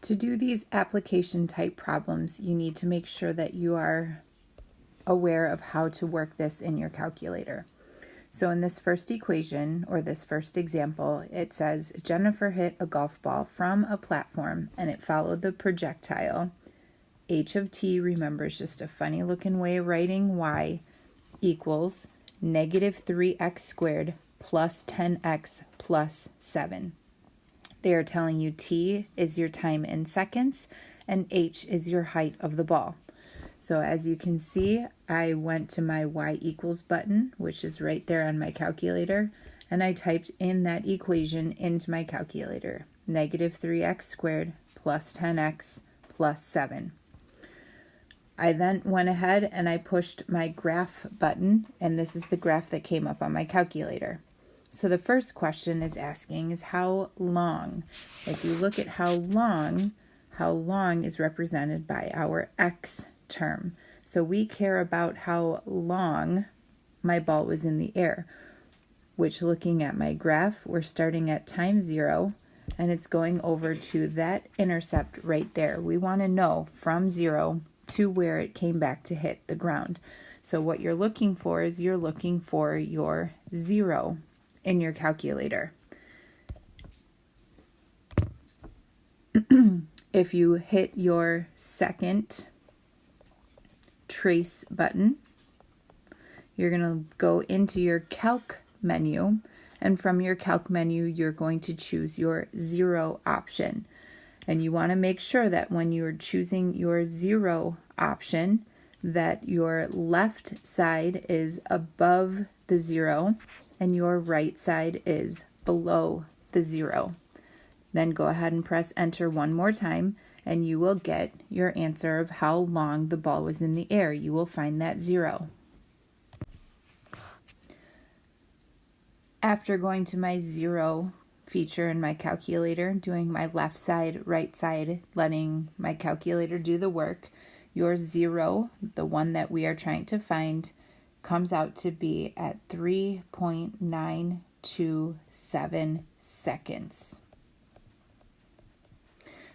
To do these application type problems, you need to make sure that you are aware of how to work this in your calculator. So in this first equation, or this first example, it says Jennifer hit a golf ball from a platform and it followed the projectile. H of t, remember, is just a funny looking way of writing y, equals negative 3x squared plus 10x plus 7. They are telling you t is your time in seconds and h is your height of the ball. So as you can see, I went to my y equals button, which is right there on my calculator, and I typed in that equation into my calculator. Negative 3x squared plus 10x plus 7. I then went ahead and I pushed my graph button, and this is the graph that came up on my calculator. So the first question is asking is how long. If you look at how long is represented by our x term. So we care about how long my ball was in the air, which, looking at my graph, we're starting at time 0 and it's going over to that intercept right there. We want to know from 0 to where it came back to hit the ground. So what you're looking for is you're looking for your 0 in your calculator. If you hit your second trace button, you're going to go into your calc menu, and from your calc menu you're going to choose your 0 option. And you want to make sure that when you're choosing your 0 option that your left side is above the 0 and your right side is below the 0. Then go ahead and press enter one more time and you will get your answer of how long the ball was in the air. You will find that 0. After going to my 0 feature in my calculator, doing my left side, right side, letting my calculator do the work, your 0, the one that we are trying to find, comes out to be at 3.927 seconds.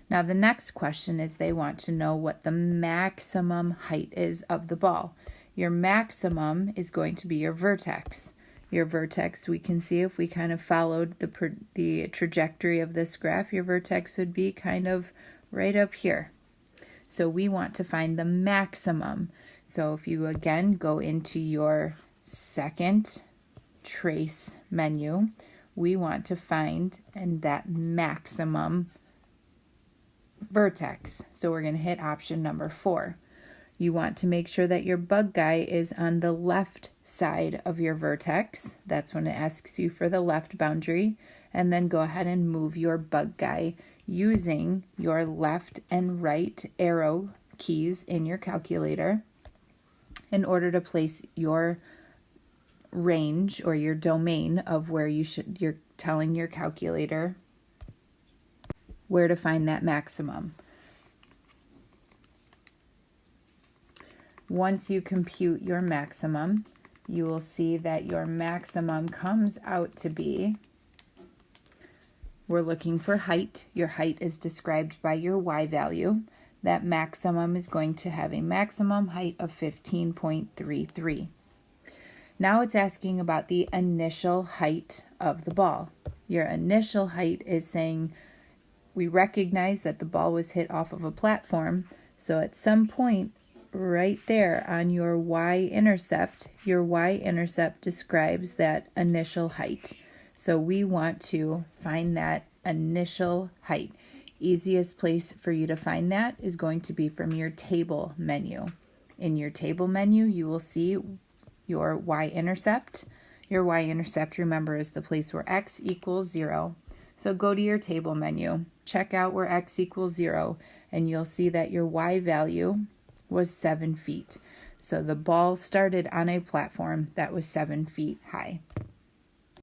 Now the next question is they want to know what the maximum height is of the ball. Your maximum is going to be your vertex. Your vertex, we can see if we kind of followed the trajectory of this graph, your vertex would be kind of right up here. So we want to find the maximum. So if you again go into your second trace menu, we want to find that maximum vertex. So we're going to hit option number 4. You want to make sure that your bug guy is on the left side of your vertex. That's when it asks you for the left boundary. And then go ahead and move your bug guy using your left and right arrow keys in your calculator in order to place your range or your domain of where you're telling your calculator where to find that maximum. Once you compute your maximum, you will see that your maximum comes out to be, we're looking for height. Your height is described by your y value. That maximum is going to have a maximum height of 15.33. Now it's asking about the initial height of the ball. Your initial height is saying we recognize that the ball was hit off of a platform, so at some point right there on your y-intercept describes that initial height. So we want to find that initial height. Easiest place for you to find that is going to be from your table menu. In your table menu, you will see your y-intercept. Your y-intercept, remember, is the place where x equals 0. So go to your table menu, check out where x equals 0, and you'll see that your y value was 7 feet. So the ball started on a platform that was 7 feet high.